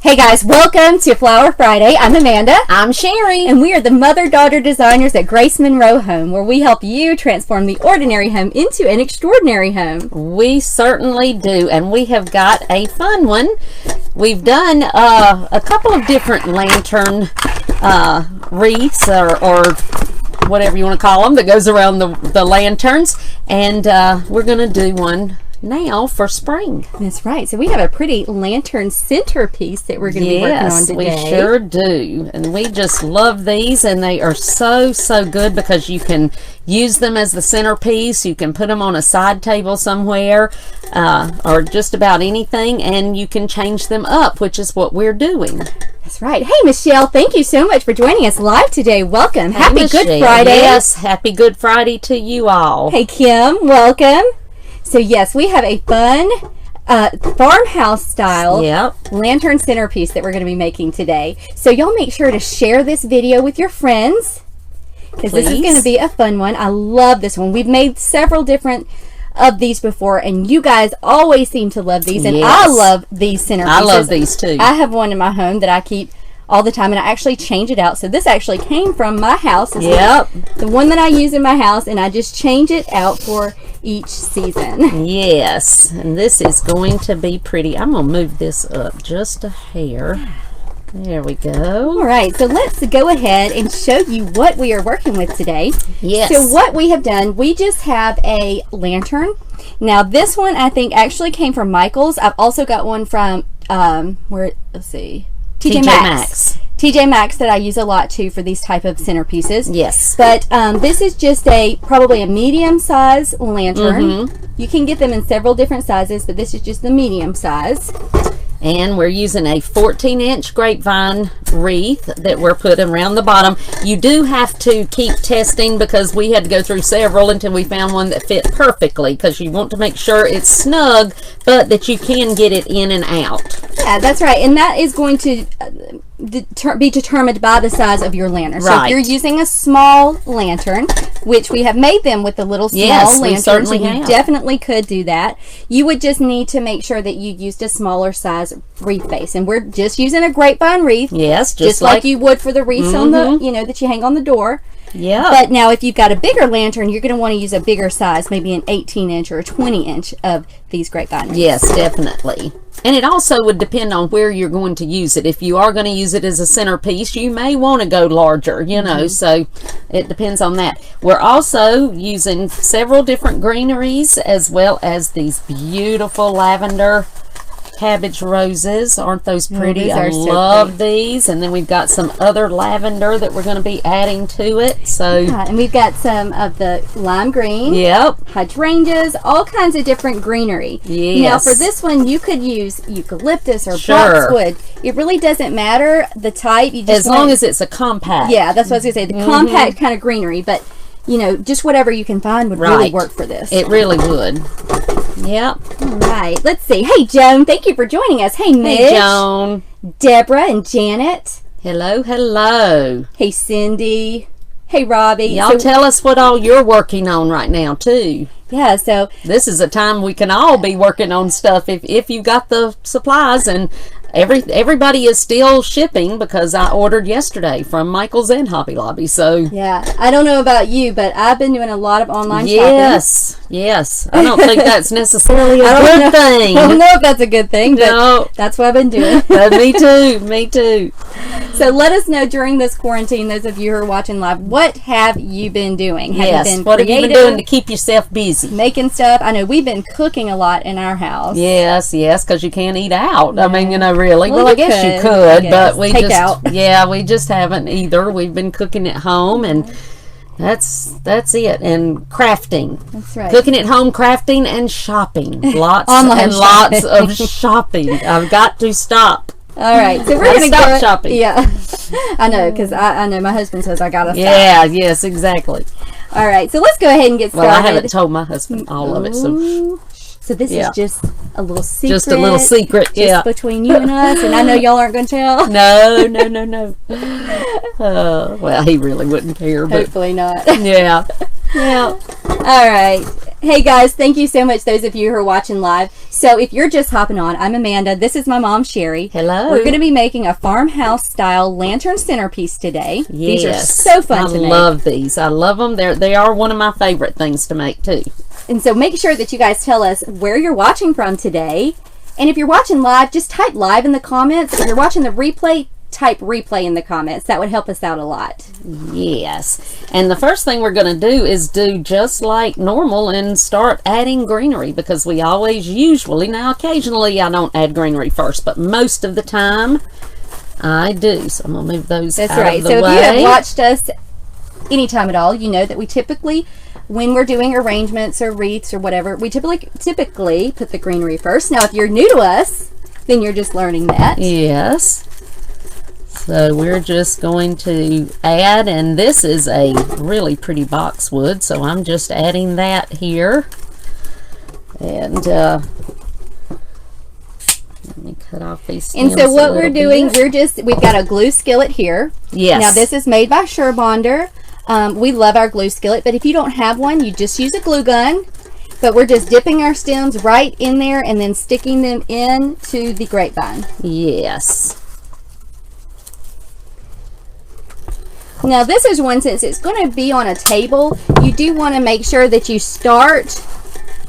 Hey guys, welcome to Flower Friday. I'm Amanda. I'm Sherry. And we are the mother-daughter designers at Grace Monroe Home, where we help you transform the ordinary home into an extraordinary home. We certainly do, and we have got a fun one. We've done a couple of different lantern wreaths or whatever you want to call them that goes around the lanterns, and we're going to do one now for spring. That's right. So we have a pretty lantern centerpiece that we're going to be working on today. Yes, we sure do. And we just love these, and they are so good because you can use them as the centerpiece. You can put them on a side table somewhere or just about anything, and you can change them up, which is what we're doing. That's right. Hey, Michelle, thank you so much for joining us live today. Welcome. Hey, Happy Michelle. Good Friday. Yes, happy Good Friday to you all. Hey, Kim, welcome. So yes, we have a fun farmhouse style lantern centerpiece that we're going to be making today. So y'all make sure to share this video with your friends, because this is going to be a fun one. I love this one. We've made several different of these before, and you guys always seem to love these, and I love these centerpieces. I love these too. I have one in my home that I keep all the time, and I actually change it out. So this actually came from my house. The one that I use in my house, and I just change it out for each season. Yes, and this is going to be pretty. I'm going to move this up just a hair. There we go. All right, so let's go ahead and show you what we are working with today. Yes. So what we have done, we just have a lantern. Now this one I think actually came from Michael's. I've also got one from let's see, TJ Maxx. TJ Maxx that I use a lot too for these type of centerpieces. Yes. But this is just probably a medium size lantern. You can get them in several different sizes, but this is just the medium size. And we're using a 14-inch grapevine wreath that we're putting around the bottom. You do have to keep testing, because we had to go through several until we found one that fit perfectly, because you want to make sure it's snug, but that you can get it in and out. Yeah, that's right. And that is going to be determined by the size of your lantern. So if you're using a small lantern, which we have made them with the little small lanterns, so you definitely could do that. You would just need to make sure that you used a smaller size wreath base, and we're just using a grapevine wreath. Yes, just like you would for the wreaths on the that you hang on the door. Yeah. But now if you've got a bigger lantern, you're going to want to use a bigger size, maybe an 18-inch or a 20-inch of these grapevine wreaths. Yes, definitely. And it also would depend on where you're going to use it. If you are going to use it as a centerpiece, you may want to go larger, you know, so it depends on that. We're also using several different greeneries, as well as these beautiful lavender cabbage roses. Aren't those pretty? I love these. And then we've got some other lavender that we're going to be adding to it. So and we've got some of the lime green, hydrangeas, all kinds of different greenery. Now for this one, you could use eucalyptus or boxwood. It really doesn't matter the type. You just as long as it's a compact. Yeah, that's what I was going to say. The compact kind of greenery, but you know, just whatever you can find would really work for this. It really would. Yep. All right. Let's see. Hey, Joan. Thank you for joining us. Hey, Mitch. Hey, Joan. Deborah and Janet. Hello, hello. Hey, Cindy. Hey, Robbie. Y'all tell us what all you're working on right now, too. Yeah, so this is a time we can all be working on stuff if you got the supplies, and everybody is still shipping, because I ordered yesterday from Michael's and Hobby Lobby. So yeah, I don't know about you, but I've been doing a lot of online shopping. Yes. I don't think that's necessarily a good thing. I don't know if that's a good thing, but that's what I've been doing. Me too. So let us know during this quarantine, those of you who are watching live, what have you been doing? Have you been what have you been doing to keep yourself busy? Making stuff. I know we've been cooking a lot in our house. Yes, because you can't eat out. I mean, you know, really. Well, I guess you could, but we we just haven't either. We've been cooking at home, and that's it. And crafting. That's right. Cooking at home, crafting, and shopping. Lots of shopping. I've got to stop. All right, so we're going to stop shopping. Yeah, I know, because I know my husband says I got to stop. Yeah, yes, exactly. All right, so let's go ahead and get started. Well, I haven't told my husband all of it, so this is just a little secret. Just a little secret, just between you and us, and I know y'all aren't going to tell. No. Well, he really wouldn't care, but hopefully not. Yeah. All right. Hey guys, thank you so much, those of you who are watching live. So if you're just hopping on, I'm Amanda. This is my mom, Sherry. Hello. We're going to be making a farmhouse style lantern centerpiece today. Yes. These are so fun to make. I love these. I love them. They are one of my favorite things to make too. And so make sure that you guys tell us where you're watching from today. And if you're watching live, just type live in the comments. If you're watching the replay, type replay in the comments. That would help us out a lot. Yes. And the first thing we're going to do is do just like normal and start adding greenery, because we always usually, now occasionally I don't add greenery first, but most of the time I do. So I'm going to move those out of the way. So if you have watched us anytime at all, you know that we typically, when we're doing arrangements or wreaths or whatever, we typically put the greenery first. Now if you're new to us, then you're just learning that. Yes. So we're just going to add, and this is a really pretty boxwood, so I'm just adding that here. And let me cut off these stems. And so what we're doing, we've got a glue skillet here. Yes. Now this is made by Surebonder. We love our glue skillet, but if you don't have one, you just use a glue gun. But we're just dipping our stems right in there and then sticking them into the grapevine. Yes. Now this is one, since it's going to be on a table, you do want to make sure that you start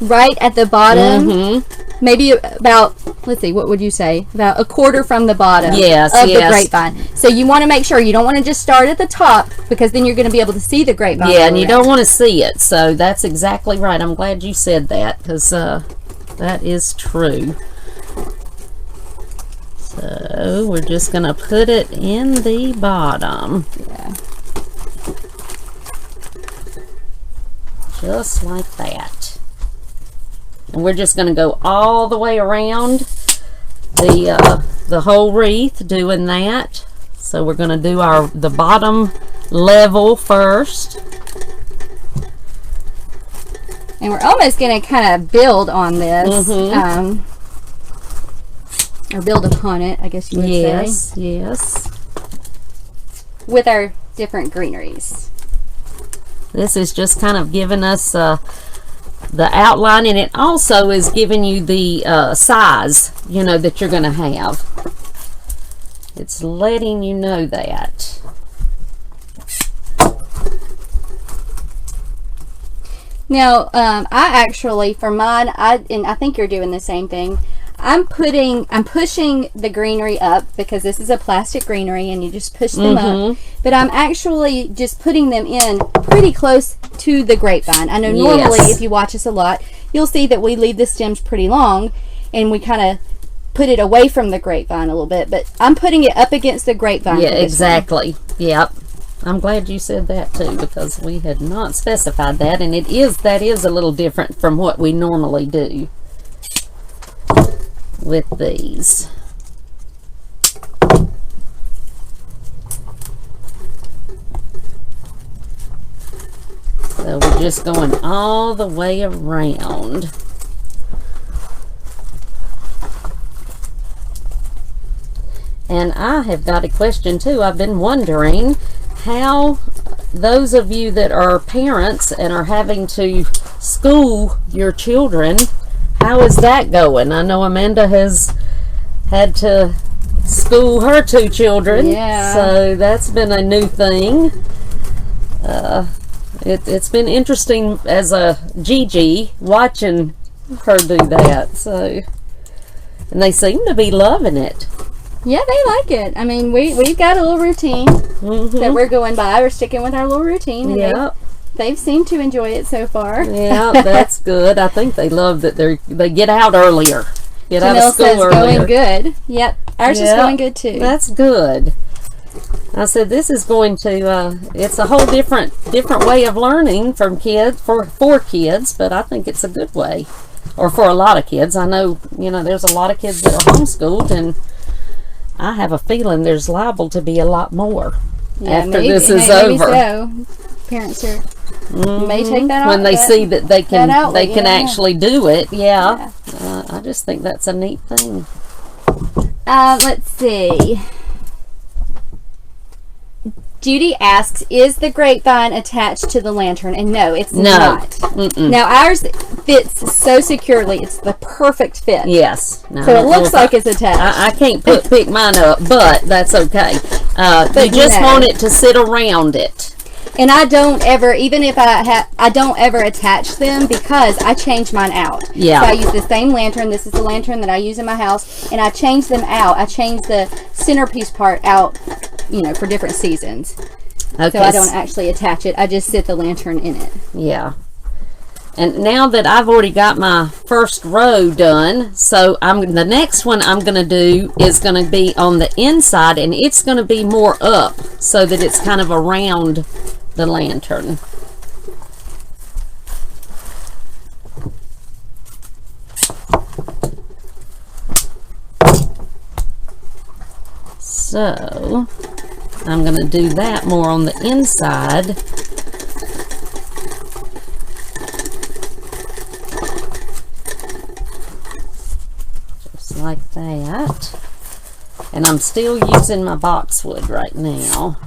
right at the bottom. Maybe about, let's see, what would you say? About a quarter from the bottom of the grapevine. So you want to make sure you don't want to just start at the top, because then you're going to be able to see the grapevine. Yeah, and you don't want to see it. So that's exactly right. I'm glad you said that, because that is true. So we're just going to put it in the bottom. Yeah. Just like that. And we're just going to go all the way around the whole wreath doing that. So we're going to do the bottom level first. And we're almost going to kind of build on this. Or build upon it, I guess you would say. Yes. With our different greeneries. This is just kind of giving us the outline, and it also is giving you the size, you know, that you're going to have. It's letting you know that. Now, I actually, for mine, and I think you're doing the same thing, I'm pushing the greenery up, because this is a plastic greenery and you just push them up, but I'm actually just putting them in pretty close to the grapevine. I know normally if you watch us a lot, you'll see that we leave the stems pretty long and we kind of put it away from the grapevine a little bit, but I'm putting it up against the grapevine. Yeah, exactly. Yep. I'm glad you said that too, because we had not specified that, and that is a little different from what we normally do with these. So we're just going all the way around. And I have got a question too. I've been wondering how those of you that are parents and are having to school your children, how is that going? I know Amanda has had to school her 2 children. Yeah. So that's been a new thing. It's been interesting as a Gigi watching her do that. So, and they seem to be loving it. Yeah, they like it. I mean, we've got a little routine that we're going by. We're sticking with our little routine. And they've seemed to enjoy it so far. Yeah, that's good. I think they love that they get out earlier. Get Janelle out of school says earlier. Going good. Yep, ours is going good too. That's good. I said this is going to. It's a whole different way of learning from kids for kids, but I think it's a good way, or for a lot of kids. I know there's a lot of kids that are homeschooled, and I have a feeling there's liable to be a lot more after this is over. So. Parents are may take that when they see that they can actually do it. Yeah. I just think that's a neat thing. Let's see. Judy asks, is the grapevine attached to the lantern? And no, it's not. Mm-mm. Now, ours fits so securely. It's the perfect fit. Yes. No, so it looks like it's attached. I can't pick mine up, but that's okay. But you just want it to sit around it. And I don't ever, even if I don't ever attach them because I change mine out. Yeah. So I use the same lantern. This is the lantern that I use in my house. And I change them out. I change the centerpiece part out, you know, for different seasons. Okay. So I don't actually attach it. I just sit the lantern in it. Yeah. And now that I've already got my first row done, so the next one I'm going to do is going to be on the inside, and it's going to be more up so that it's kind of around the lantern. So I'm going to do that more on the inside. Just like that. And I'm still using my boxwood right now.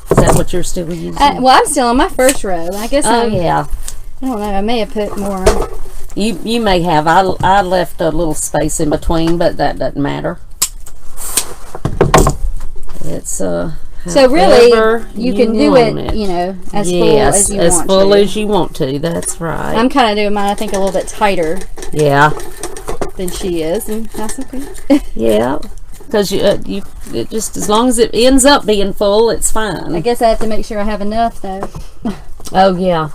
Is that what you're still using? Well, I'm still on my first row. I guess. Yeah. I don't know. I may have put more. You may have. I left a little space in between, but that doesn't matter. It's so really you can do it, you know, as full as you want to. As full as you want to. That's right. I'm kind of doing mine, I think, a little bit tighter. Yeah. Than she is, and that's okay. Yeah. Because it just, as long as it ends up being full, it's fine. I guess I have to make sure I have enough, though. Oh, yeah.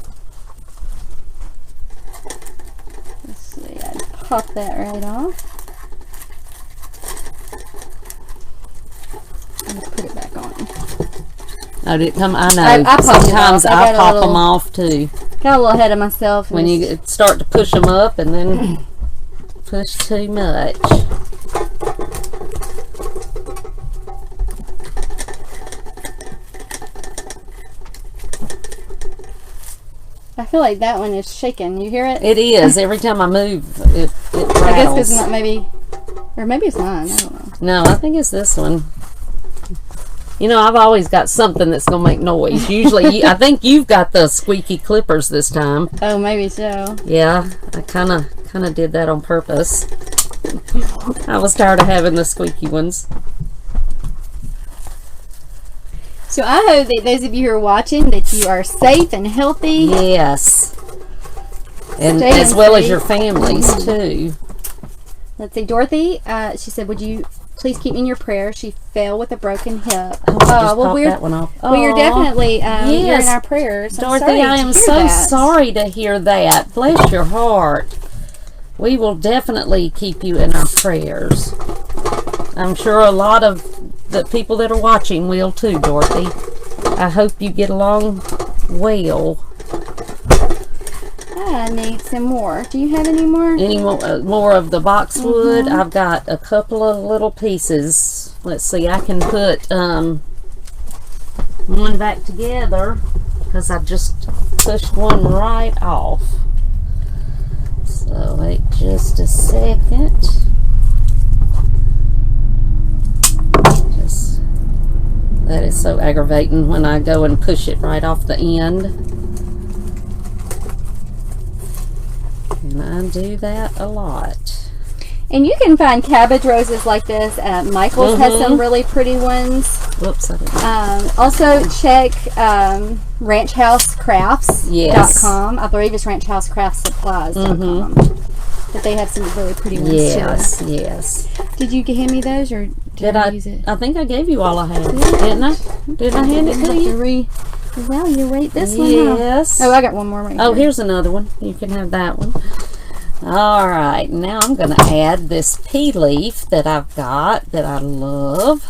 Let's see, I'd pop that right off. And put it back on. Oh, did it come? I know. Sometimes I pop them off, too. Got a little ahead of myself. When you start to push them up and then push too much. I feel like that one is shaking. You hear it? It is. Every time I move, it rattles. I guess because maybe it's mine. I don't know. No, I think it's this one. You know, I've always got something that's going to make noise. Usually, I think you've got the squeaky clippers this time. Oh, maybe so. Yeah, I kind of did that on purpose. I was tired of having the squeaky ones. So I hope that those of you who are watching, that you are safe and healthy. Yes. And as well as your families, too. Let's see. Dorothy, she said, would you please keep me in your prayers? She fell with a broken hip. Well, that one off. Well, you're definitely you're in our prayers. Dorothy, I am so sorry to hear that. Bless your heart. We will definitely keep you in our prayers. I'm sure a lot of the people that are watching will too, Dorothy. I hope you get along well. I need some more. Do you have any more? Any more of the boxwood? I've got a couple of little pieces. Let's see, I can put one back together because I just pushed one right off. So wait just a second. Just, that is so aggravating when I go and push it right off the end. And I do that a lot. And you can find cabbage roses like this at Michael's. Has some really pretty ones. Whoops, I didn't. Also check ranchhousecrafts.com. I believe it's ranchhousecraftsupplies.com. But they have some really pretty ones too. Yes. Did you hand me those, or did I use it? I think I gave you all I had, didn't I? Did I hand it to you? Well, you rate this one. Yes. Oh, I got one more right here. Oh, here's another one. You can have that one. All right. Now I'm going to add this pea leaf that I've got that I love.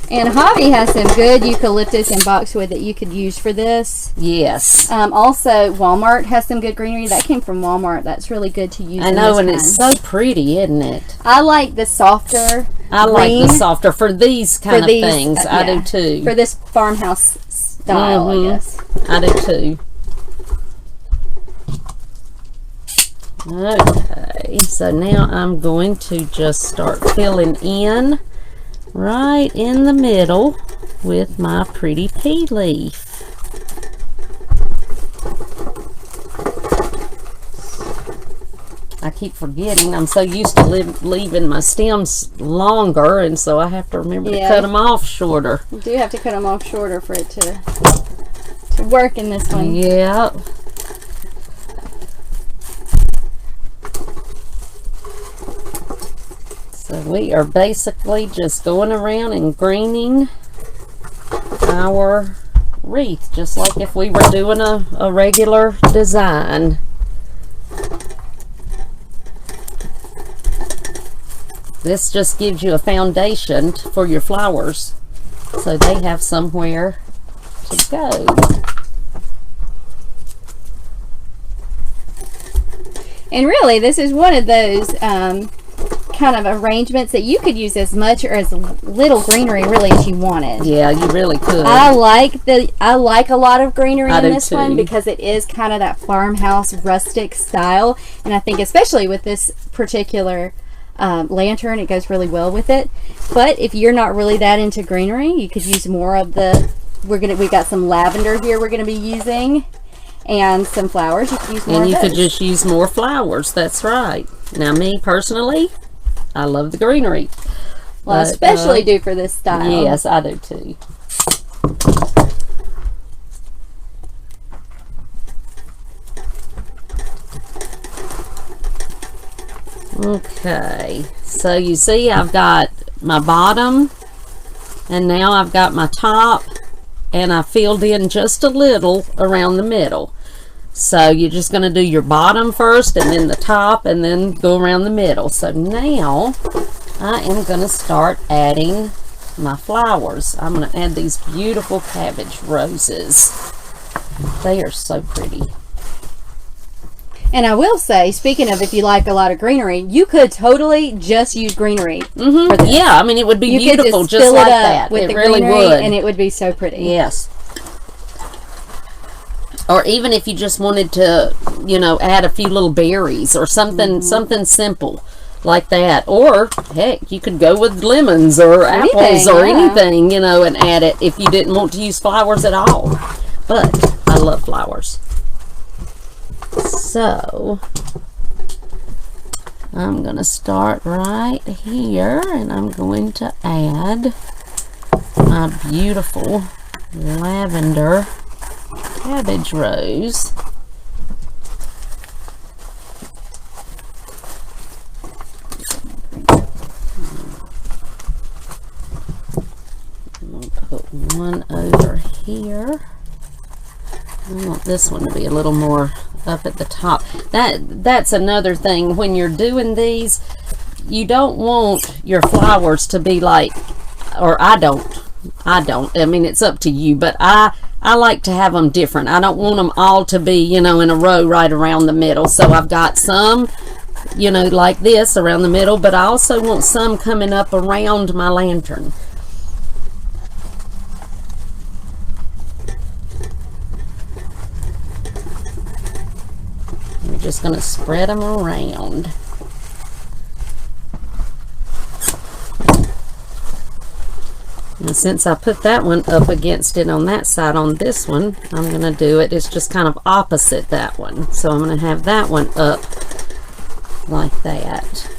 And Hobby has some good eucalyptus and boxwood that you could use for this. Yes. Also, Walmart has some good greenery. That came from Walmart. That's really good to use. I know, and it's so pretty, isn't it? I like the softer like the softer for these kind of things. I do too. For this farmhouse style, I guess. I do too. Okay, so now I'm going to just start filling in right in the middle with my pretty pea leaf. I keep forgetting. I'm so used to leaving my stems longer, and so I have to remember to cut them off shorter. You do have to cut them off shorter for it to work in this one. Yep. So we are basically just going around and greening our wreath, just like if we were doing a regular design. This just gives you a foundation for your flowers, so they have somewhere to go. And really, this is one of those kind of arrangements that you could use as much or as little greenery really as you wanted. Yeah, you really could. I like a lot of greenery in this one because it is kind of that farmhouse rustic style, and I think especially with this particular lantern, it goes really well with it. But if you're not really that into greenery, you could use more of the. We've got some lavender here we're gonna be using, and some flowers. You could use more. And you could just use more flowers. That's right. Now, me personally, I love the greenery. Well, but, especially do for this style. Yes, I do too. Okay, so you see I've got my bottom, and now I've got my top, and I filled in just a little around the middle. So you're just going to do your bottom first, and then the top, and then go around the middle. So now I am going to start adding my flowers. I'm going to add these beautiful cabbage roses. They are so pretty. And I will say, speaking of if you like a lot of greenery, you could totally just use greenery. For this. Yeah, I mean, it would be beautiful just like that. With it the really greenery, would. and it would be so pretty. Yes. Or even if you just wanted to, you know, add a few little berries or something, something simple like that. Or, heck, you could go with lemons or apples or anything, you know, and add it if you didn't want to use flowers at all. But I love flowers. So I'm going to start right here, and I'm going to add my beautiful lavender cabbage rose. I'm going to put one over here. I want this one to be a little more up at the top. That's another thing. When you're doing these, you don't want your flowers to be like, or I don't. I mean, it's up to you, but I like to have them different. I don't want them all to be, you know, in a row right around the middle. So I've got some, you know, like this around the middle, but I also want some coming up around my lantern. I'm just going to spread them around. And since I put that one up against it on that side on this one, I'm going to do it. It's just kind of opposite that one. So I'm going to have that one up like that.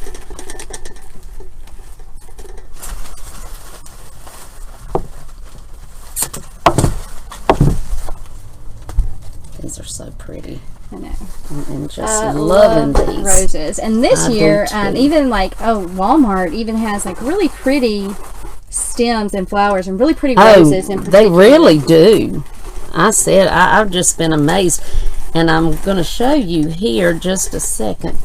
These are so pretty. I know. And just loving these roses. And this year, even like Walmart even has like really pretty stems and flowers and really pretty roses. They really do. I've just been amazed, and I'm going to show you here just a second.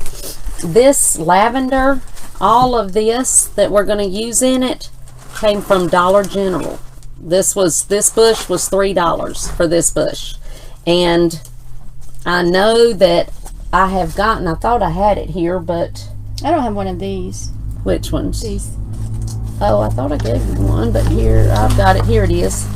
This lavender, all of this that we're going to use in it came from Dollar General. This bush was $3 for this bush, and I know that I have gotten, I thought I had it here, but I don't have one of these. Which ones? These. Oh, I thought I gave you one, but here, I've got it. Here it is.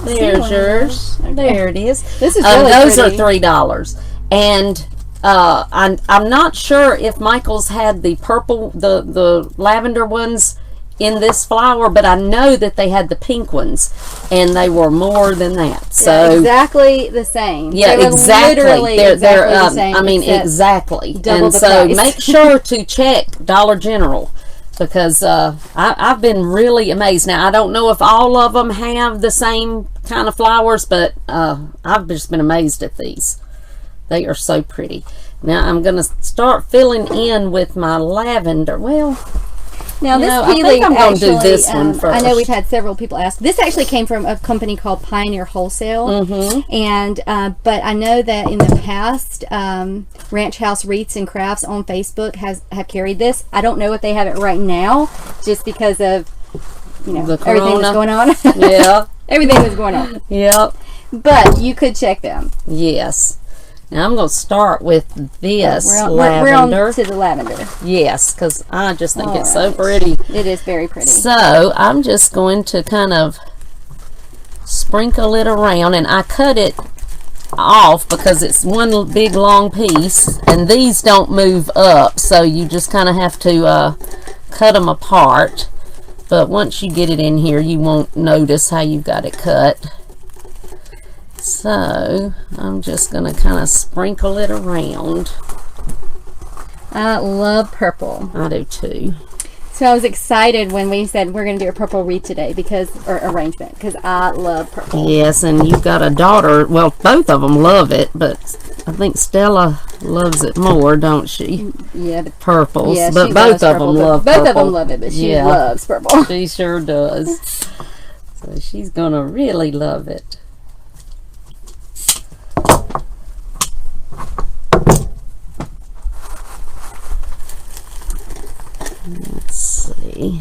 There's yours. Okay. There it is. This is really those pretty. are $3. And I'm not sure if Michael's had the purple, the lavender ones in this flower, but I know that they had the pink ones, and they were more than that. So yeah, exactly the same. Yeah, exactly. They're the same, I mean, exactly. Double and the so price. make sure to check Dollar General, because I've been really amazed. Now I don't know if all of them have the same kind of flowers, but I've just been amazed at these. They are so pretty. Now I'm going to start filling in with my lavender. Well, now this I peeling, think I'm going to do actually, this one first. I know we've had several people ask. This actually came from a company called Pioneer Wholesale, and but I know that in the past, Ranch House Wreaths and Crafts on Facebook have carried this. I don't know if they have it right now, just because of everything that's going on. Yeah, everything that's going on. Yep. But you could check them. Yes. Now I'm going to start with this lavender. We're on to the lavender. Yes, because I just think it's so pretty. It is very pretty. So I'm just going to kind of sprinkle it around, and I cut it off because it's one big long piece, and these don't move up, so you just kind of have to cut them apart. But once you get it in here, you won't notice how you've got it cut. So I'm just going to kind of sprinkle it around. I love purple. I do too. So I was excited when we said we're going to do a purple wreath today, or arrangement, because I love purple. Yes, and you've got a daughter. Well, both of them love it, but I think Stella loves it more, don't she? Yeah. Purples. Yeah, but both of them love purple. Both of them love it, but she loves purple. She sure does. So she's going to really love it. Let's see.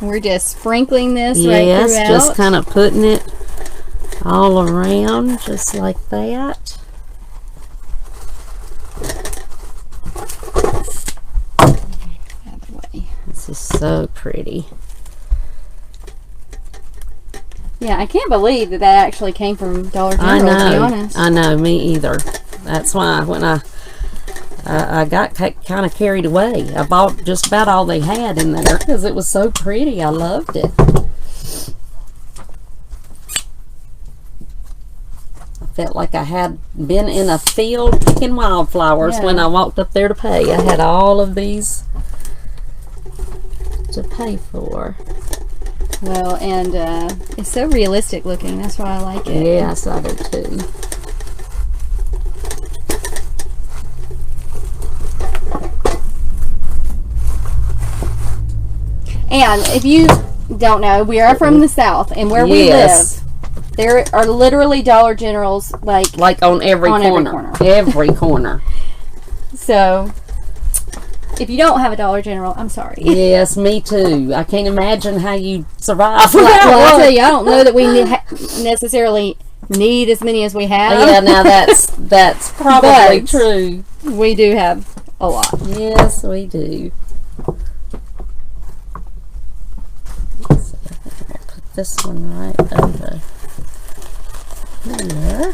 We're just sprinkling this right throughout. Yes, just kind of putting it all around, just like that. Out of the way. This is so pretty. Yeah, I can't believe that actually came from Dollar General, to be honest. I know, me either. That's why when I got kind of carried away. I bought just about all they had in there because it was so pretty. I loved it. I felt like I had been in a field picking wildflowers when I walked up there to pay. I had all of these to pay for. Well, and it's so realistic looking. That's why I like it. Yes, I do too. And if you don't know, we are from the South, and where we live, there are literally Dollar Generals like on every corner. Every corner. So if you don't have a Dollar General, I'm sorry. Yes, me too. I can't imagine how you survive. Well, I'll tell you, I don't know that we necessarily need as many as we have. Yeah, now that's probably true. We do have a lot. Yes, we do. This one right over here.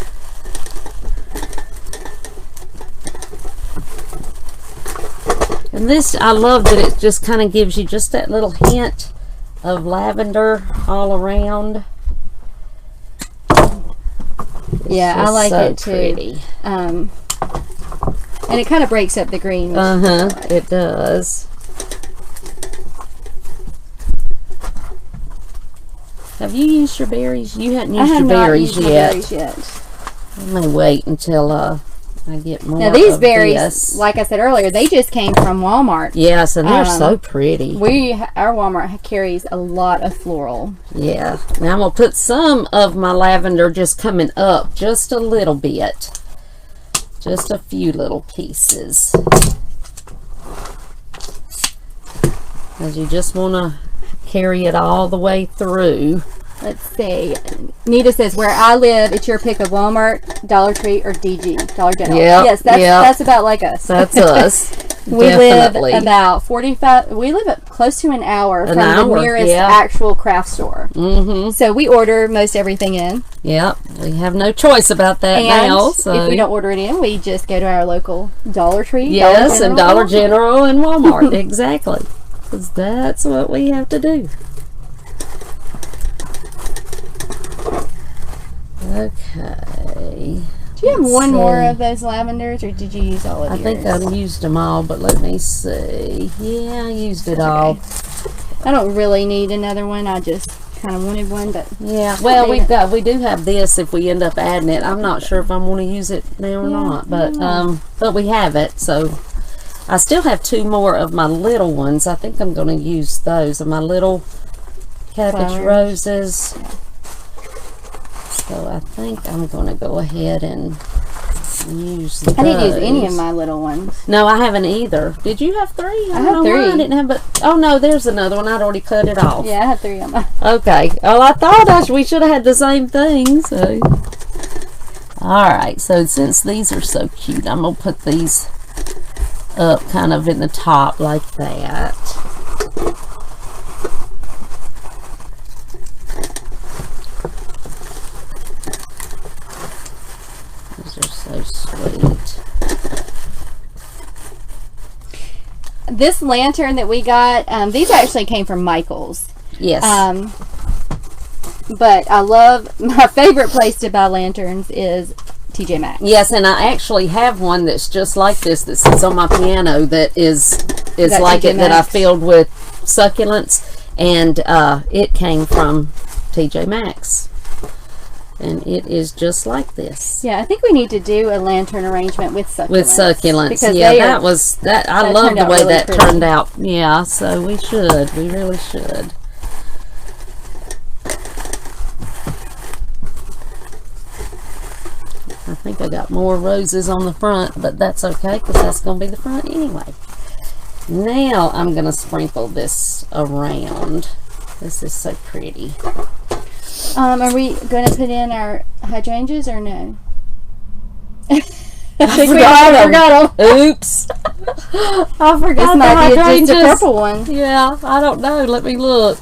And this, I love that it just kind of gives you just that little hint of lavender all around. Yeah, I like it too. Pretty. And it kind of breaks up the green. It does. Have you used your berries? You hadn't used your berries yet. I may wait until I get more. Now these berries, like I said earlier, they just came from Walmart. Yes, and they're so pretty. Our Walmart carries a lot of floral. Yeah. Now I'm gonna put some of my lavender just coming up, just a little bit, just a few little pieces, because you just want to carry it all the way through. Let's see. Nita says, where I live, it's your pick of Walmart, Dollar Tree, or DG, Dollar General. Yep, yes, that's about like us. That's us. We Definitely. live about 45, we live at close to an hour from the nearest actual craft store. So we order most everything in. Yep, we have no choice about that now. So if we don't order it in, we just go to our local Dollar Tree. Yes, and Dollar General and Walmart. Exactly. Because that's what we have to do. Okay. Do you have one more of those lavenders, or did you use all of yours? I think I used them all, but let me see. Yeah, I used it all. I don't really need another one. I just kind of wanted one, but yeah. Well, we do have this if we end up adding it. I'm not sure if I want to use it now or not, but we have it. So I still have 2 more of my little ones. I think I'm going to use those of my little cabbage roses. So I think I'm going to go ahead and use those. I didn't use any of my little ones. No, I haven't either. Did you have 3? I have 3. I didn't have, but oh no, there's another one. I'd already cut it off. Yeah, I have 3 on mine. Okay. Well, I thought we should have had the same thing. So, all right. So since these are so cute, I'm gonna put these up kind of in the top like that. So sweet. This lantern that we got, these actually came from Michael's. Yes. But I love, my favorite place to buy lanterns is TJ Maxx. Yes, and I actually have one that's just like this that sits on my piano that is like it, that I filled with succulents, and it came from TJ Maxx. And it is just like this. Yeah, I think we need to do a lantern arrangement with succulents. With succulents, because yeah, I love the way that turned out. Yeah, so we really should. I think I got more roses on the front, but that's okay because that's going to be the front anyway. Now I'm going to sprinkle this around. This is so pretty. Are we going to put in our hydrangeas or no? I forgot them. Oops. I forgot the hydrangeas. Just a purple one. Yeah, I don't know. Let me look.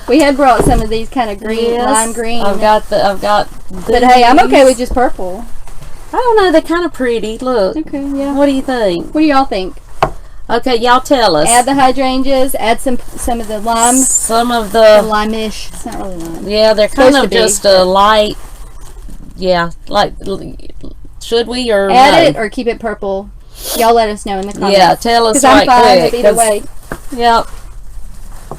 We had brought some of these kind of green, lime green. I've got But hey, I'm okay with just purple. I don't know. They're kind of pretty. Look. Okay, yeah. What do you think? What do y'all think? Okay, y'all tell us. Add the hydrangeas. Add some of the lime. Some of the lime-ish. It's not really lime. Yeah, they're kind of just a light. Yeah, like. Should we or add it or keep it purple? Y'all let us know in the comments. Yeah, tell us right I'm fine quick. With either way. Yep.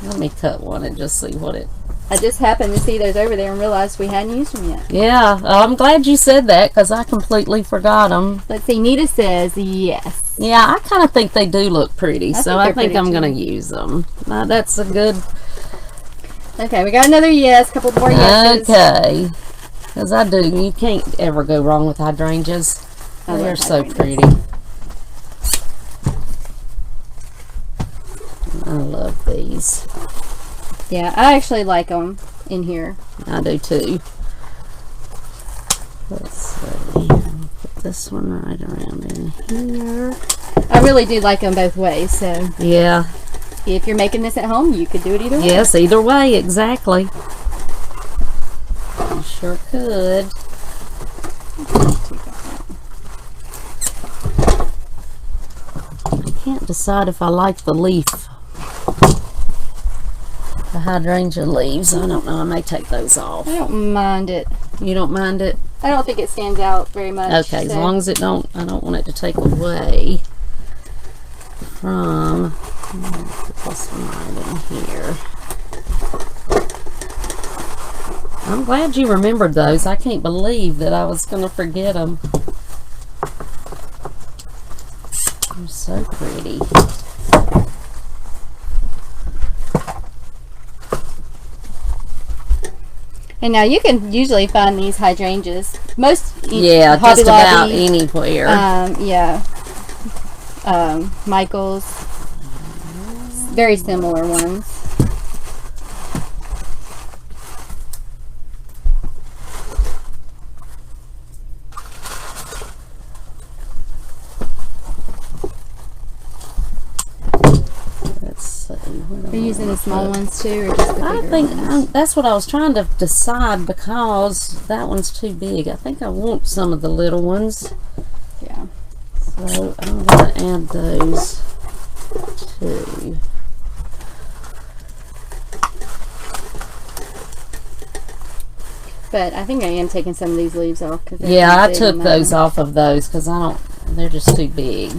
Let me cut one and just see what it. I just happened to see those over there and realized we hadn't used them yet. Yeah, I'm glad you said that because I completely forgot them. Let's see. Nita says yes. Yeah, I kind of think they do look pretty, so I think I'm going to use them. That's a good. Okay, we got another yes. Couple more yeses. Okay, because I do. You can't ever go wrong with hydrangeas. They're so pretty. I love these. Yeah, I actually like them in here. I do too. Let's see. I'll put this one right around in here. I really do like them both ways, so. Yeah. If you're making this at home, you could do it either way. Yes, either way, exactly. You sure could. I can't decide if I like the leaf. The hydrangea leaves. I don't know. I may take those off. I don't mind it. You don't mind it? I don't think it stands out very much. Okay, as long as it don't, I don't want it to take away from. I'm going to put this one right in here. I'm glad you remembered those. I can't believe that I was going to forget them. They're so pretty. And now you can usually find these hydrangeas. Yeah, just about anywhere. Yeah. Michael's. Very similar ones. Let's see. Are you using the small ones too, or just the bigger I think ones? that's what I was trying to decide, because that one's too big. I think I want some of the little ones. Yeah. So I'm going to add those too. But I think I am taking some of these leaves off. Yeah, I took those off of those because they're just too big.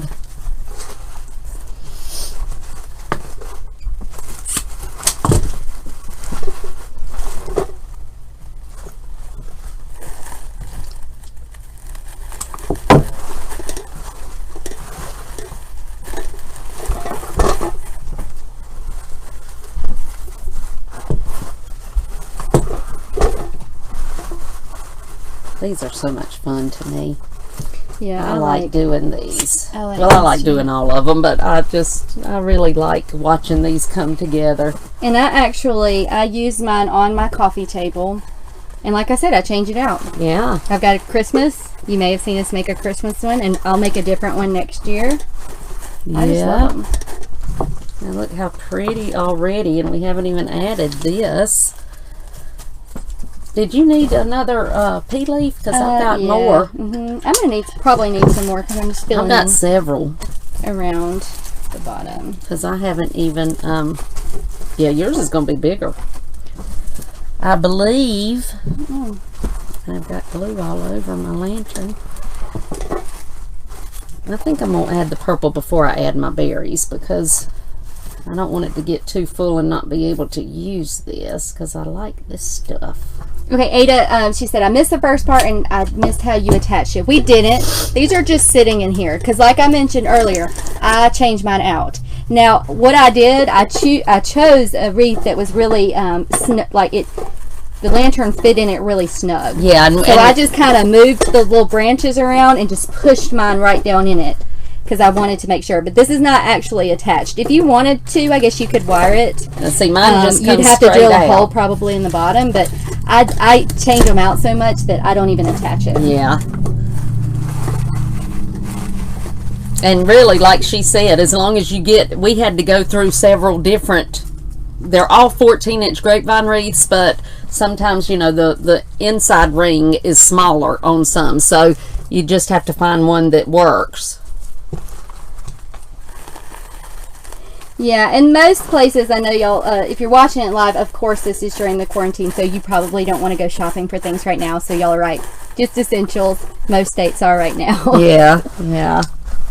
These are so much fun to me. Yeah, I like doing these. I like doing all of them, but I really like watching these come together. And I use mine on my coffee table. And like I said, I change it out. Yeah. I've got a Christmas. You may have seen us make a Christmas one, and I'll make a different one next year. I just love them. Now look how pretty already, and we haven't even added this. Did you need another pea leaf? Because I've got more. I'm gonna probably need some more, because I'm just filling I've got several around the bottom. Because I haven't even. Yeah, yours is gonna be bigger. I believe. I've got glue all over my lantern. I think I'm gonna add the purple before I add my berries, because I don't want it to get too full and not be able to use this, because I like this stuff. Okay, Ada, she said, I missed the first part and I missed how you attached it. We didn't. These are just sitting in here because, like I mentioned earlier, I changed mine out. Now, what I did, I chose a wreath that was really, the lantern fit in it really snug. Yeah. So I just kind of moved the little branches around and just pushed mine right down in it, because I wanted to make sure. But this is not actually attached. If you wanted to, I guess you could wire it. Let's see, mine just comes you'd have to drill out. a hole probably in the bottom, but I change them out so much that I don't even attach it. Yeah. And really, like she said, as long as we had to go through several different, they're all 14-inch grapevine wreaths, but sometimes, the inside ring is smaller on some, so you just have to find one that works. Yeah, in most places, I know y'all, if you're watching it live, of course this is during the quarantine, so you probably don't want to go shopping for things right now, so y'all are right. Just essentials. Most states are right now. Yeah.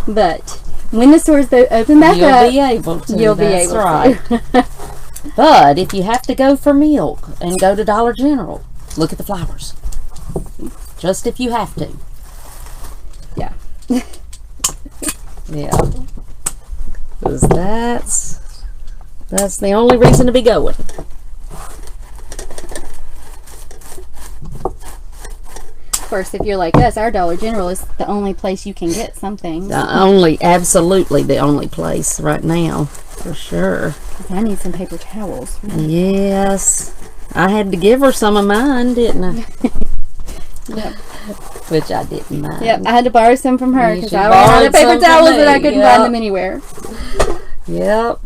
But when the stores open back up, you'll be able to. You'll be able to. But if you have to go for milk and go to Dollar General, look at the flowers. Just if you have to. Yeah. Yeah. Because that's the only reason to be going. Of course, if you're like us, our Dollar General is the only place you can get something. Absolutely the only place right now, for sure. I need some paper towels. Yes. I had to give her some of mine, didn't I? Yep. Which I didn't mind. Yep, I had to borrow some from her because I borrowed ran out of paper some from towels me, and I couldn't yep. find them anywhere. Yep.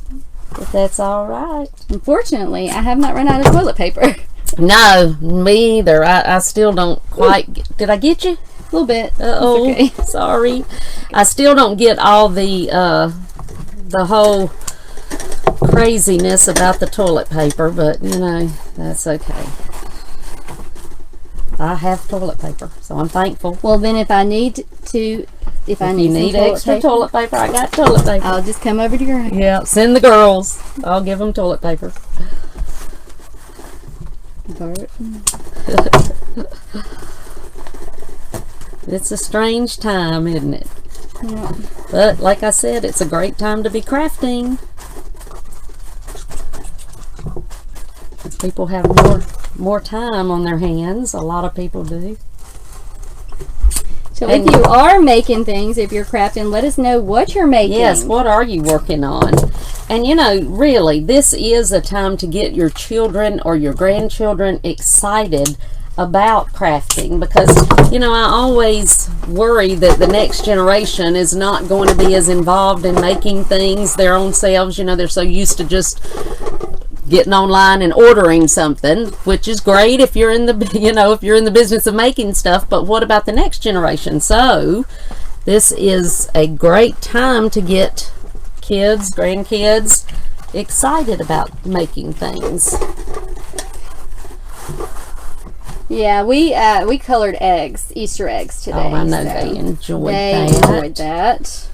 But that's all right. Unfortunately, I have not run out of toilet paper. No, me either. I still don't quite. Did I get you? A little bit. Uh-oh. Okay. Sorry. I still don't get all the whole craziness about the toilet paper, but that's okay. I have toilet paper, so I'm thankful. Well, then if I need if I need extra toilet paper, I got toilet paper. I'll just come over to your house. Yeah, send the girls. I'll give them toilet paper. It's a strange time, isn't it? Yeah. But like I said, it's a great time to be crafting. People have more time on their hands. A lot of people do. So if you are making things, if you're crafting, let us know what you're making. Yes, what are you working on? And really, this is a time to get your children or your grandchildren excited about crafting, because you know, I always worry that the next generation is not going to be as involved in making things their own selves. You know, they're so used to just getting online and ordering something, which is great if you're in the, you know, if you're in the business of making stuff, but what about the next generation? So this is a great time to get kids, grandkids excited about making things. Yeah, we colored eggs, Easter eggs today. Oh, I know, so they enjoyed that.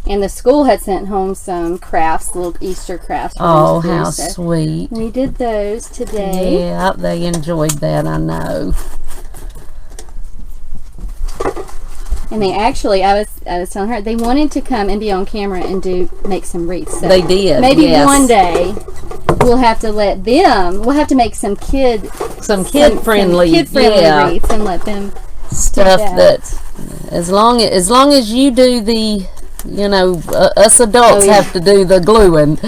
And the school had sent home some crafts, little Easter crafts. Oh, how sweet. We did those today. Yeah, they enjoyed that, I know. And they actually, I was telling her, they wanted to come and be on camera and make some wreaths. So they did. Maybe one day we'll have to let them. We'll have to make some kid friendly wreaths and let them stuff that. As long as you do the, you know, us adults have to do the gluing.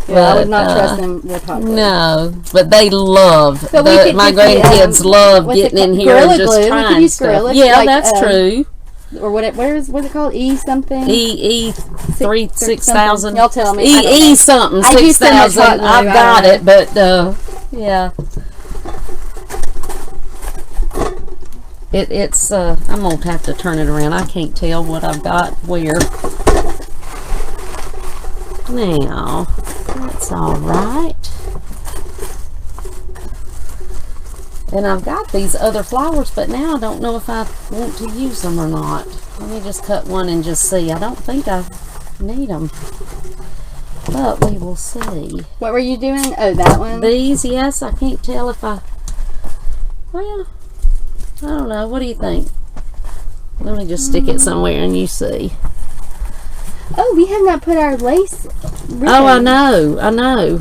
Well, I would not trust them with hot glue. No, but they love. My grandkids love getting in here and just trying stuff. Yeah, like, that's true. Or what's it called? E something? E 6000. Y'all tell me. E something 6000. I've got it, but yeah. It's I'm gonna have to turn it around. I can't tell what I've got where. Now, that's all right. And I've got these other flowers, but now I don't know if I want to use them or not. Let me just cut one and just see. I don't think I need them, but we will see. What were you doing? Oh, that one? These, yes. I can't tell if well, I don't know. What do you think? Let me just stick it somewhere and you see. Oh, we have not put our lace ribbon. Oh, I know.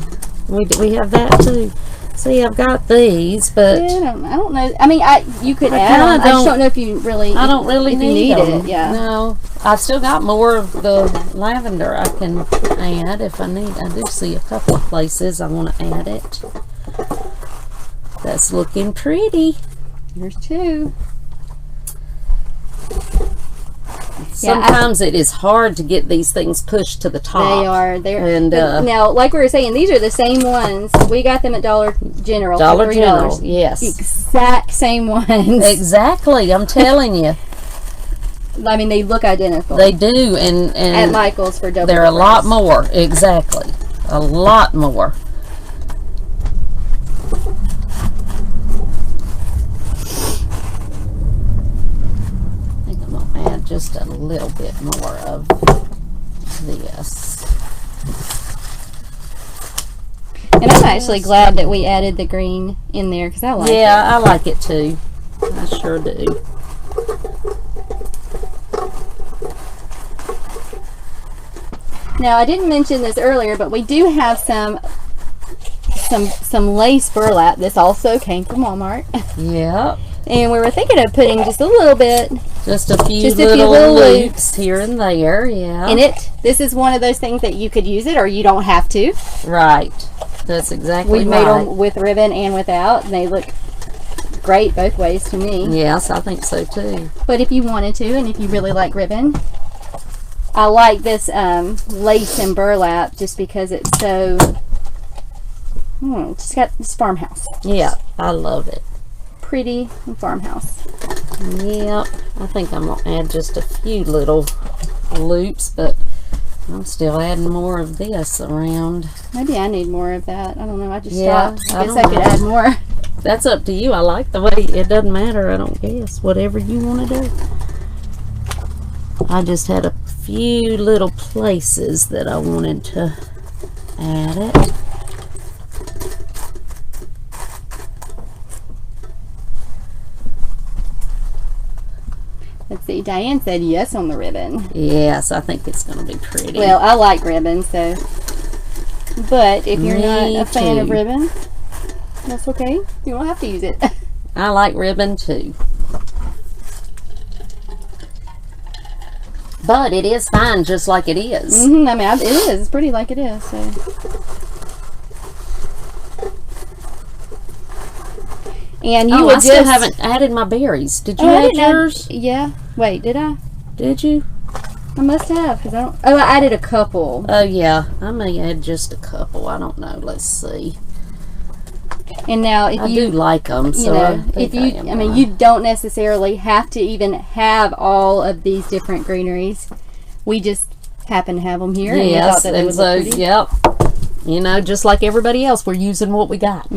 We have that too. See, I've got these, but yeah, I don't know. I mean, you could add them. I just don't know if you really. I don't really need them. It. Yeah. No, I've still got more of the lavender I can add if I need. I do see a couple of places I want to add it. That's looking pretty. There's two. Sometimes it is hard to get these things pushed to the top. They are. And now, like we were saying, these are the same ones. We got them at Dollar General. Dollar General, yes. The exact same ones. Exactly. I'm telling you. I mean, they look identical. They do, and at Michael's for double. They're a lot more. Exactly. A lot more. Just a little bit more of this. And I'm actually glad that we added the green in there because I like it. Yeah, I like it too. I sure do. Now, I didn't mention this earlier, but we do have some lace burlap. This also came from Walmart. Yep. And we were thinking of putting just a little bit. Just a few little loops here and there, yeah. And this is one of those things that you could use it or you don't have to. Right. That's exactly right. We made them with ribbon and without, and they look great both ways to me. Yes, I think so too. But if you wanted to, and if you really like ribbon, I like this lace and burlap just because it's so, just got this farmhouse. Yeah, I love it. Pretty and farmhouse. Yep, I think I'm gonna add just a few little loops, but I'm still adding more of this around. Maybe I need more of that. I don't know. I just stopped. I guess I could add more. That's up to you. I like the way it doesn't matter. I don't guess. Whatever you want to do. I just had a few little places that I wanted to add it. Let's see, Diane said yes on the ribbon. Yes, I think it's going to be pretty. Well, I like ribbon, so. But if you're not a fan of ribbon, that's okay. You don't have to use it. I like ribbon too. But it is fine just like it is. I mean, it is. It's pretty like it is, so. And you I still haven't added my berries. Did you add yours? Yeah. Wait, did I? Did you? I must have, because I don't... Oh, I added a couple. Oh, yeah. I may add just a couple. I don't know. Let's see. And now, if I do like them, so I mean, you don't necessarily have to even have all of these different greeneries. We just happen to have them here. Yes, and so, yep. You know, just like everybody else, we're using what we got.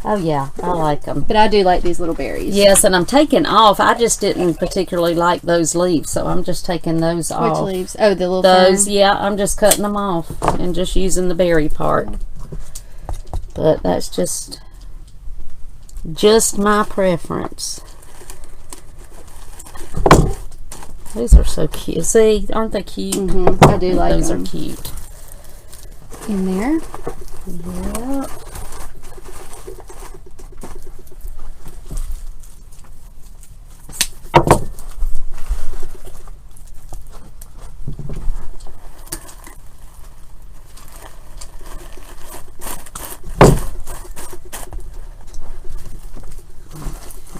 Oh, yeah, I like them. But I do like these little berries. Yes, and I'm taking off. I just didn't particularly like those leaves, so I'm just taking those off. Which leaves? Oh, the little Those, fern. yeah, I'm just cutting them off and just using the berry part. But that's just my preference. These are so cute. See, aren't they cute? I do like those. them. Those are cute. In there? Yep.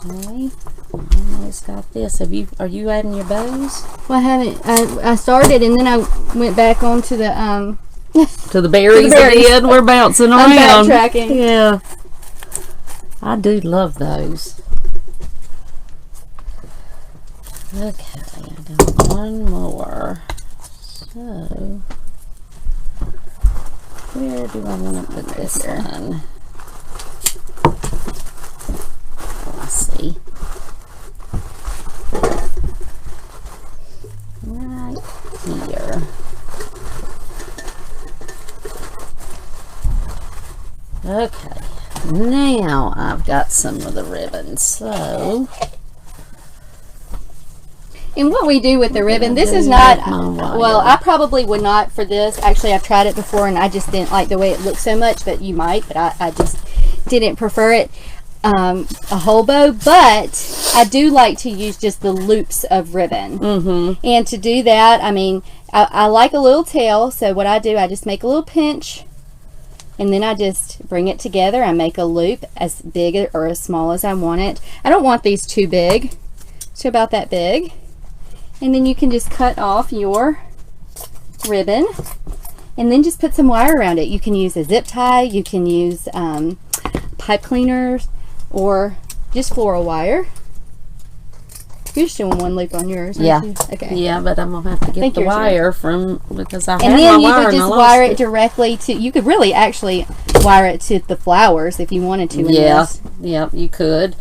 Okay. Almost got this. Are you adding your bows? Well, I haven't. I started and then I went back on to the to the berries again. We're bouncing around. I'm backtracking. Yeah. I do love those. Okay, I got one more. So, where do I want to put this one? Let's see. Right here. Okay, now I've got some of the ribbons. So, and what we do with the ribbon, this is not, well, I probably would not for this. Actually, I've tried it before and I just didn't like the way it looked so much, but you might, but I just didn't prefer it. A whole bow, but I do like to use just the loops of ribbon. And to do that, I mean, I like a little tail, so what I do, I just make a little pinch, and then I just bring it together. I make a loop as big or as small as I want it. I don't want these too big, so about that big. And then you can just cut off your ribbon, and then just put some wire around it. You can use a zip tie, you can use pipe cleaners, or just floral wire. You're just doing one loop on yours, aren't you? Okay. Yeah, but I'm gonna have to get the wire from, because I have and then my you wire could just wire it directly to. You could really actually wire it to the flowers if you wanted to. Yeah, yeah, you could.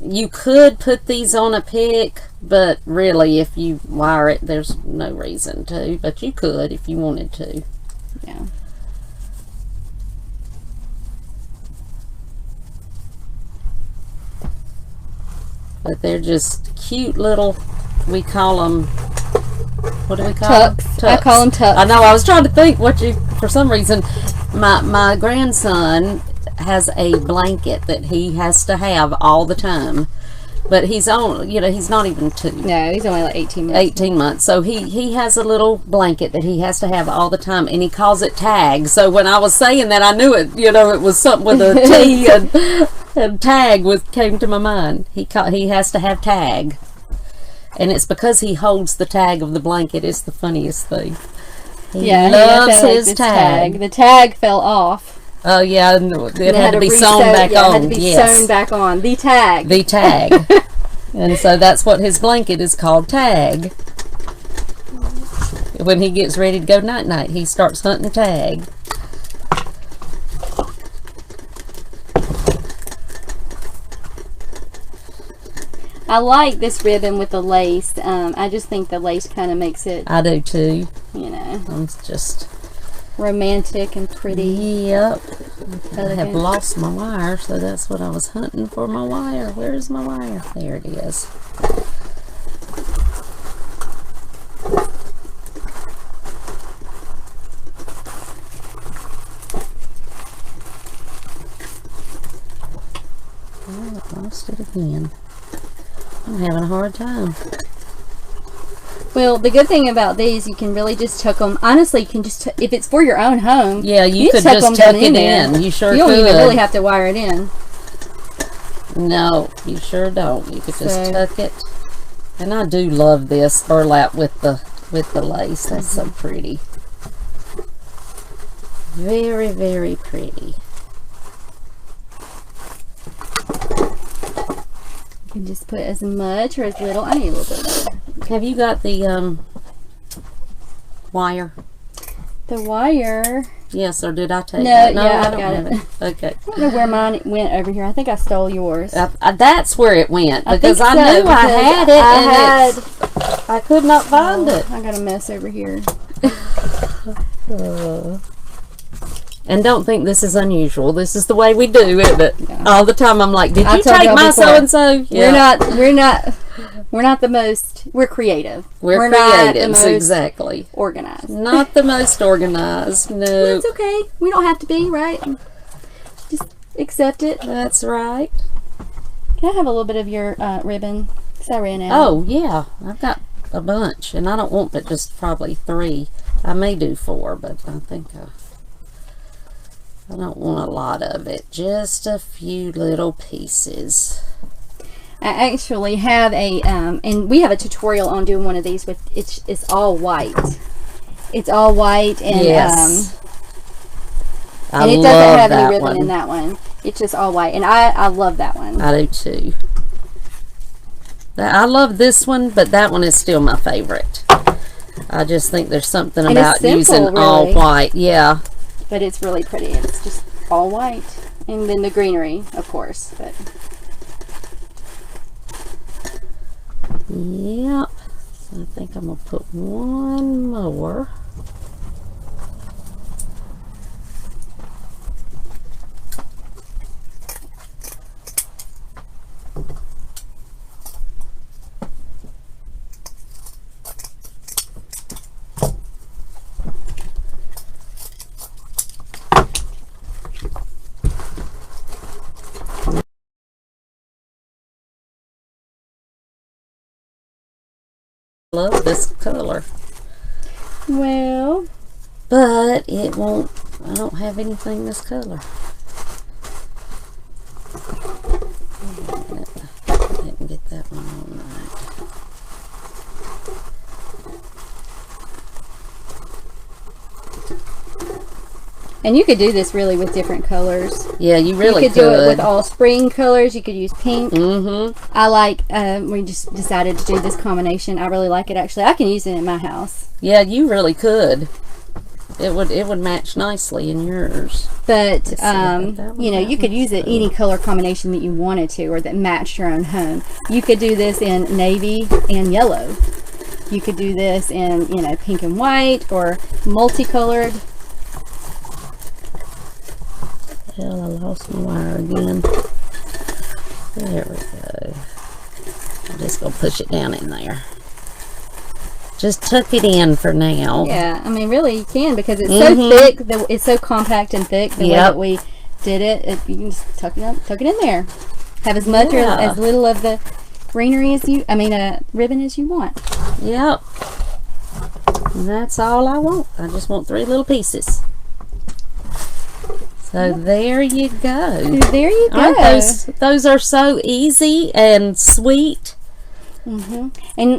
You could put these on a pick, but really, if you wire it, there's no reason to. But you could if you wanted to. Yeah. But they're just cute little, we call them, what do we call tucks. them? Tucks. I call them tucks. I know, I was trying to think for some reason, my grandson has a blanket that he has to have all the time. But he's on, he's not even 2. No, he's only like 18 months. 18 months. So he has a little blanket that he has to have all the time, and he calls it tag. So when I was saying that, I knew it, it was something with a T, and tag came to my mind. He has to have tag. And it's because he holds the tag of the blanket. It's the funniest thing. He loves his tag. The tag fell off. Oh yeah, and it had to be sewn back on. It had to be sewn back on. The tag. The tag. And so that's what his blanket is called, tag. When he gets ready to go night-night, he starts hunting tag. I like this ribbon with the lace. I just think the lace kind of makes it. I do too. It's just romantic and pretty. Yep. I have lost my wire, so that's what I was hunting for, my wire. Where's my wire? There it is. Oh, I lost it again. I'm having a hard time. Well, the good thing about these, you can really just tuck them. Honestly, you can just, if it's for your own home. Yeah, you could just tuck it in. You sure could. You don't even really have to wire it in. No, you sure don't. You could just tuck it. And I do love this burlap with the lace. That's so pretty. Very, very pretty. You can just put as much or as little. I need a little bit more. Have you got the wire? The wire? Yes, or did I take it? No, yeah, I I've got it. Okay. I don't know where mine went over here. I think I stole yours. That's where it went, because I knew I had it, I could not find it. I got a mess over here. And don't think this is unusual. This is the way we do, isn't it? Yeah. All the time I'm like, did you take my so-and-so? Yeah. We're not the most, we're creative. We're creatives, exactly. Organized. Not the most organized, no. That's okay. We don't have to be, right? Just accept it. That's right. Can I have a little bit of your ribbon? Because I ran out. Oh, yeah. I've got a bunch, and I don't want but just probably 3. I may do 4, but I think I don't want a lot of it. Just a few little pieces. I actually have a, and we have a tutorial on doing one of these with, it's all white. It's all white, and yes. And it doesn't have any ribbon in that one. It's just all white, and I love that one. I do too. I love this one, but that one is still my favorite. I just think there's something about using all white. Yeah. But it's really pretty. It's just all white. And then the greenery, of course. But yep. So I think I'm going to put one more. Love this color. Well, but it won't, I don't have anything this color. I didn't get that one on right. and you could do this really with different colors. Yeah, you really could do it with all spring colors. You could use pink. I like, we just decided to do this combination. I really like it, actually. I can use it in my house. Yeah, you really could. It would match nicely in yours. But, you know, you could use it any color combination that you wanted to, or that matched your own home. You could do this in navy and yellow. You could do this in, you know, pink and white, or multicolored. Hell, I lost my wire again. There we go. I'm just going to push it down in there. Just tuck it in for now. Yeah, I mean, really, you can, because it's so thick. It's so compact and thick. The way that we did it, you can just tuck it in there. Have as much or as little of the greenery as you, ribbon as you want. Yep. And that's all I want. I just want 3 little pieces. So there you go. There you go. Aren't those are so easy and sweet. And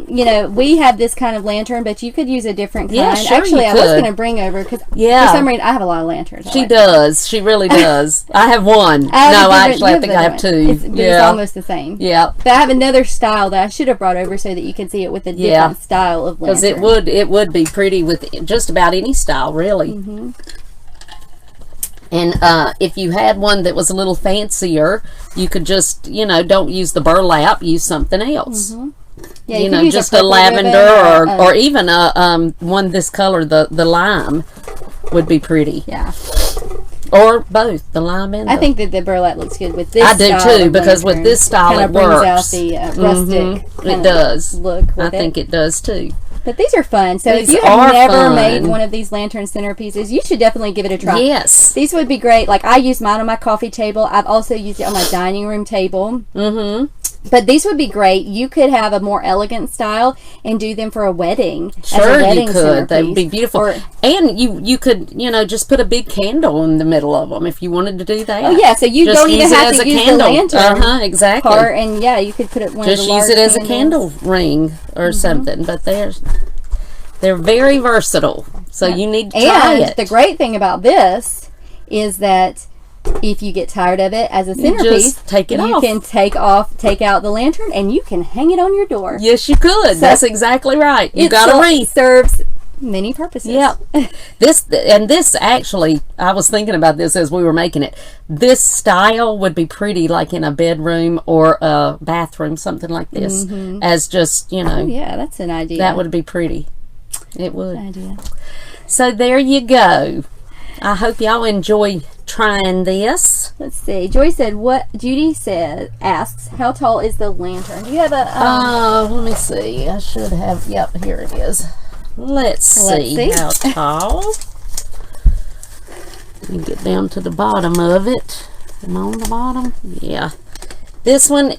you know, we have this kind of lantern, but you could use a different kind. Yeah, sure. Actually, I was going to bring over, because for some reason I have a lot of lanterns. She does. She really does. I have one. I think I have 2. It's almost the same. Yeah. But I have another style that I should have brought over so that you can see it with a different style of lantern. Because it would be pretty with just about any style, really. And if you had one that was a little fancier, you could just, you know, don't use the burlap, use something else. Yeah, you know, just a lavender or even a one this color, the lime would be pretty. Yeah. Or both, the lime and I think that the burlap looks good with this. I do too, because with this style it works. Brings out the rustic it does look. I think it does too. But these are fun. So if you have never made one of these lantern centerpieces, you should definitely give it a try. Yes. These would be great. Like, I use mine on my coffee table. I've also used it on my dining room table. But these would be great. You could have a more elegant style and do them for a wedding. Sure, you could. They would be beautiful. And you could, just put a big candle in the middle of them if you wanted to do that. Oh, yeah. So you don't even have to use the lantern exactly. part. And, yeah, you could put it one of the large use it as a candle ring or something. But they're very versatile. So you need to try it. And the great thing about this is that if you get tired of it as a centerpiece, just take it off. You can take out the lantern and you can hang it on your door. Yes, you could. So that's exactly right. You got a wreath. Serves many purposes. Yep. This actually, I was thinking about this as we were making it. This style would be pretty like in a bedroom or a bathroom, something like this. As just, Oh, yeah, that's an idea. That would be pretty. It would. Good idea. So there you go. I hope y'all enjoy trying this. Let's see. Joy said, Judy asks, how tall is the lantern? Do you have a... let me see. I should have... Yep, here it is. Let's see how tall. Let me get down to the bottom of it. Am I on the bottom? Yeah. This one...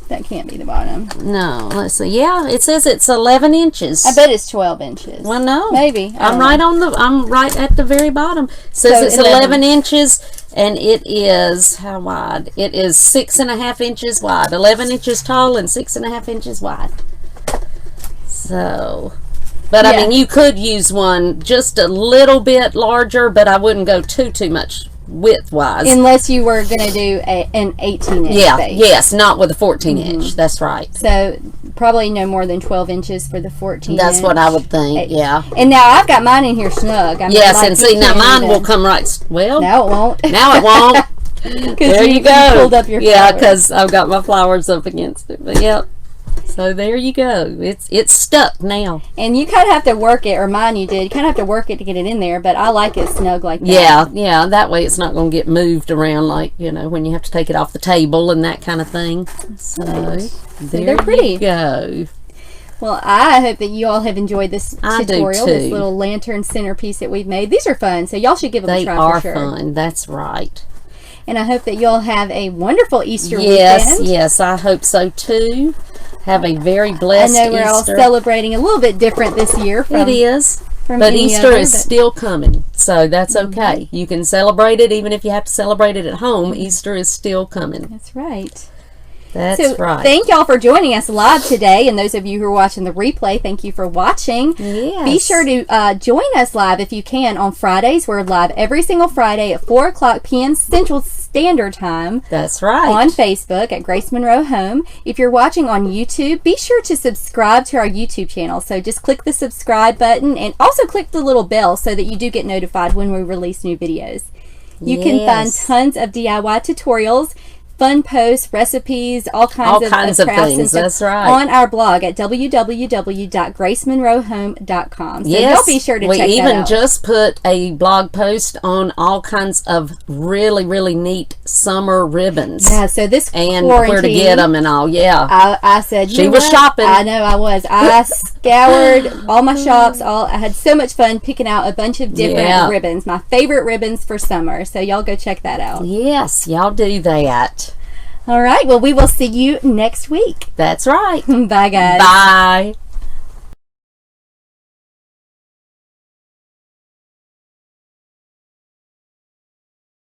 That can't be the bottom. No, let's see. Yeah, it says it's 11 inches. I bet it's 12 inches. Well, no. Maybe. I'm right at the very bottom. It says it's 11 inches, and it is, how wide? It is 6.5 inches wide. 11 inches tall and 6.5 inches wide. So, but I mean, you could use one just a little bit larger, but I wouldn't go too much width-wise. Unless you were going to do an 18-inch base. Yes, not with a 14-inch. That's right. So, probably no more than 12 inches for the 14-inch. That's what I would think, yeah. And now, I've got mine in here snug. I mean, yes, and see, now mine will come right... Well... Now it won't. Now it won't. There you go. You pulled up your flowers. Yeah, because I've got my flowers up against it. But, yep. So there you go. It's stuck now. And you kind of have to work it, or mine you did. You kind of have to work it to get it in there, but I like it snug like that. Yeah. That way it's not going to get moved around like, when you have to take it off the table and that kind of thing. So they're pretty. You go. Well, I hope that you all have enjoyed this tutorial, this little lantern centerpiece that we've made. These are fun, so y'all should give them a try for sure. They are fun. That's right. And I hope that you'll have a wonderful Easter weekend. Yes, I hope so too. Have a very blessed Easter. I know we're all celebrating a little bit different this year. It is. But Easter is still coming, so that's okay. You can celebrate it even if you have to celebrate it at home. Easter is still coming. That's right. That's right. Thank y'all for joining us live today, and those of you who are watching the replay, thank you for watching. Yes. Be sure to join us live if you can on Fridays. We're live every single Friday at 4:00 p.m. Central Standard Time. That's right. On Facebook at Grace Monroe Home. If you're watching on YouTube, be sure to subscribe to our YouTube channel. So just click the subscribe button and also click the little bell so that you do get notified when we release new videos. You can find tons of DIY tutorials, fun posts, recipes, all kinds of crafts things. That's right. On our blog at www.gracemonroehome.com. So yes, you'll be sure to check that out. We even just put a blog post on all kinds of really, really neat summer ribbons. Yeah, so this and where to get them and all. Yeah. I said, she was shopping. I know I was. I scoured all my shops. I had so much fun picking out a bunch of different ribbons. My favorite ribbons for summer. So y'all go check that out. Yes, y'all do that. All right. Well, we will see you next week. That's right. Bye, guys. Bye.